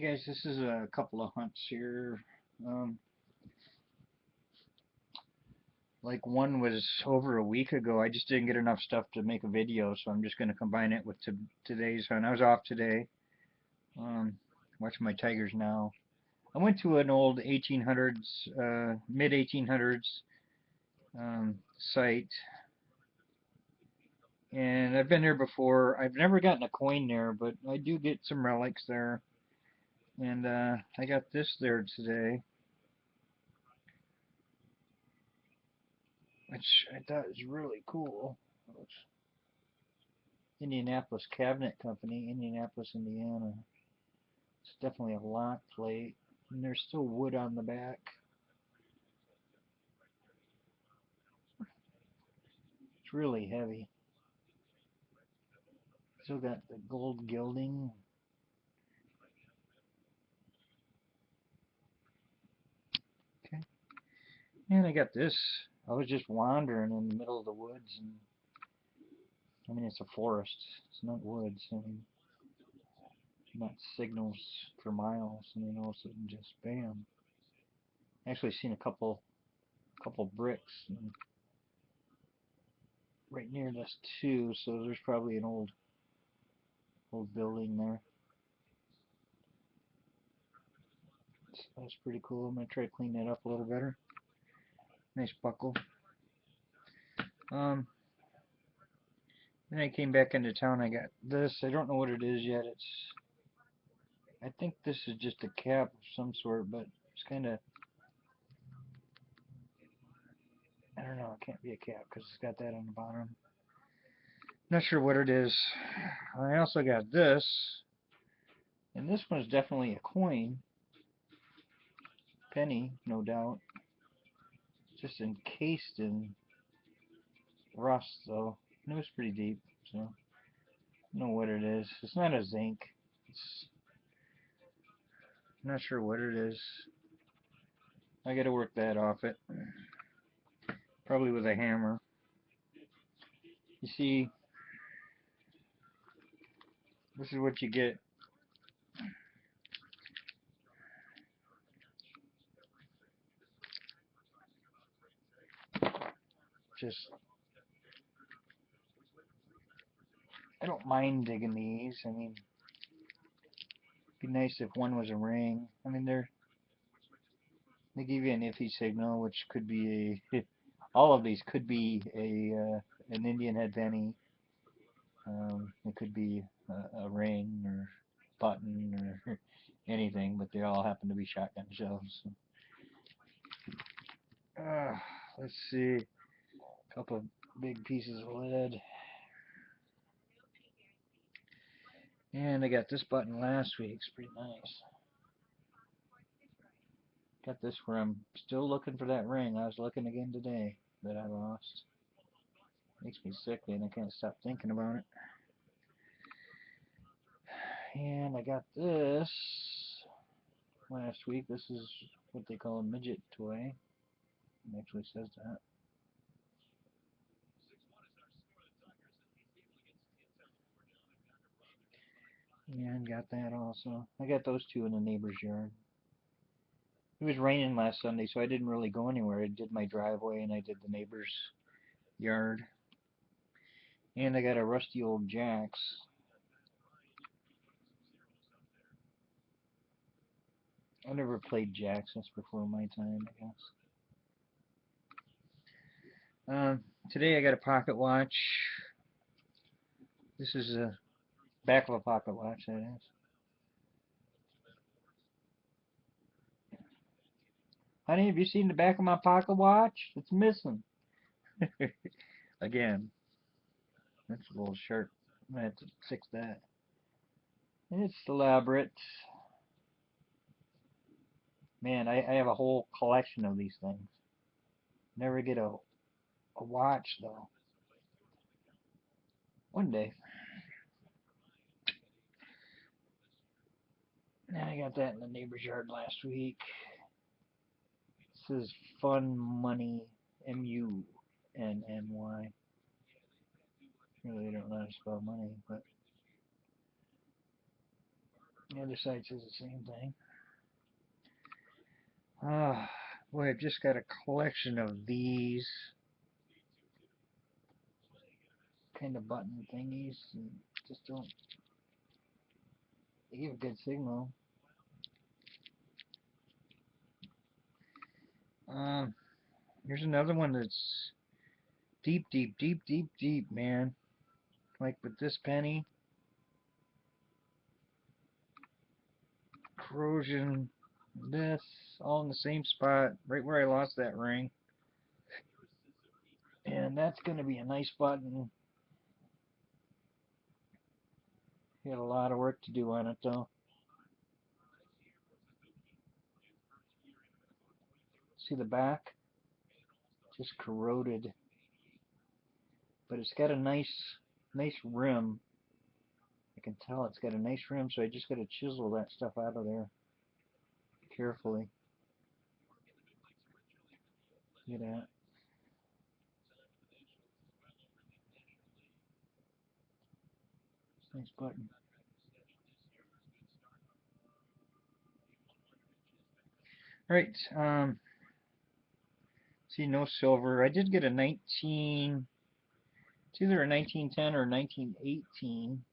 Guys, this is a couple of hunts here. Um, like one was over a week ago. I just didn't get enough stuff to make a video, so I'm just going to combine it with today's hunt. I was off today. Um, Watching my tigers now. I went to an old 1800s, mid 1800s site, and I've been there before. I've never gotten a coin there, but I do get some relics there, and I got this there today, which I thought was really cool. Indianapolis Cabinet Company, Indianapolis, Indiana. It's definitely a lock plate, and there's still wood on the back. It's really heavy. Still got the gold gilding. Okay, and I got this. I was just wandering in the middle of the woods, and I mean it's a forest. It's not woods. I mean, not signals for miles, and then all of a sudden just bam. Actually, seen a couple bricks right near this too. So there's probably an old building there. So that's pretty cool. I'm gonna try to clean that up a little better. Nice buckle. Um, then I came back into town. I got this. I don't know what it is yet. I think this is just a cap of some sort, but it's kind of, I don't know. It can't be a cap because it's got that on the bottom. Not sure what it is. I also got this, and this one's definitely a coin. Penny, no doubt. Just encased in rust, though. And it was pretty deep, so I don't know what it is. It's not a zinc. It's I'm not sure what it is. I gotta work that off it. Probably with a hammer. You see, this is what you get. Just, I don't mind digging these. I mean, it'd be nice if one was a ring. I mean, they give you an iffy signal, which could be a, all of these could be an Indian head penny. It could be a ring or button or anything, but they all happen to be shotgun shells. Uh, let's see, a couple of big pieces of lead. And I got this button last week. It's pretty nice. Got this where I'm still looking for that ring. I was looking again today that I lost. Makes me sickly and I can't stop thinking about it. And I got this last week. This is what they call a midget toy. It actually says that. And got that also. I got those two in the neighbor's yard. It was raining last Sunday, so I didn't really go anywhere. I did my driveway and I did the neighbor's yard. And I got a rusty old jacks. I never played jacks. That's before my time, I guess. Today I got a pocket watch. This is a back of a pocket watch, that is. Honey, have you seen the back of my pocket watch? It's missing. Again, that's a little sharp. I'm gonna have to fix that. It's elaborate. Man, I have a whole collection of these things. Never get a watch though. One day. And I got that in the neighbor's yard last week. This is Fun Money, Munny. Really don't know how to spell money, but The other side says the same thing. Ah, boy, I've just got a collection of these kind of button thingies, and just don't. They give a good signal. Here's another one that's deep, deep, deep, deep, deep, man. Like with this penny, corrosion, this, all in the same spot, right where I lost that ring. And that's going to be a nice button. Got a lot of work to do on it, though. See the back? Just corroded. But it's got a nice rim. I can tell it's got a nice rim, so I just got to chisel that stuff out of there carefully. Look at that. Nice button. Alright, see, no silver. I did get a 19, it's either a 1910 or 1918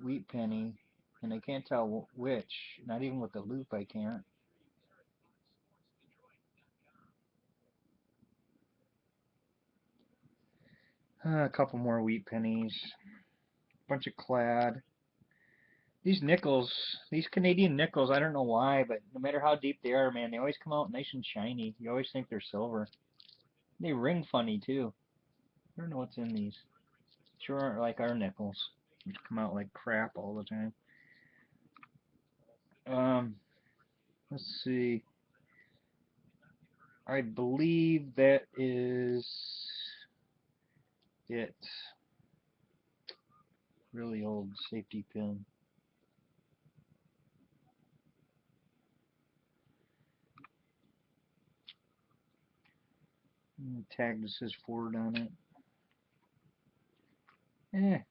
wheat penny, and I can't tell which. Not even with the loop I can't. A couple more wheat pennies. Bunch of clad. These nickels, these Canadian nickels, I don't know why, but no matter how deep they are, man, they always come out nice and shiny. You always think they're silver. They ring funny, too. I don't know what's in these. Sure aren't like our nickels, which come out like crap all the time. Let's see. I believe that is it. Really old safety pin. Tag that says Ford on it. Eh.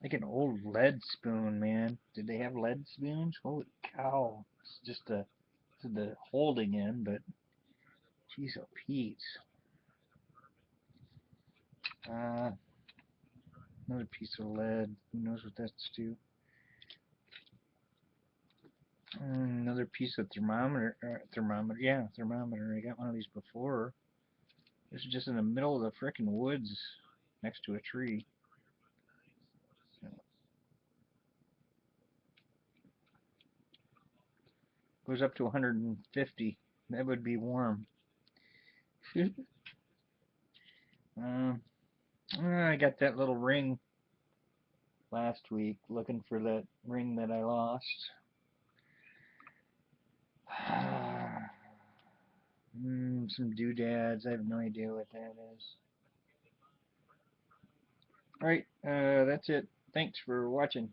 Like an old lead spoon, man. Did they have lead spoons? Holy cow. It's just the holding in, but geez, oh Pete. Another piece of lead. Who knows what that's to? Another piece of thermometer. Yeah, thermometer. I got one of these before. This is just in the middle of the frickin' woods, next to a tree. Goes up to 150. That would be warm. I got that little ring last week, looking for that ring that I lost. Some doodads. I have no idea what that is. Alright, that's it. Thanks for watching.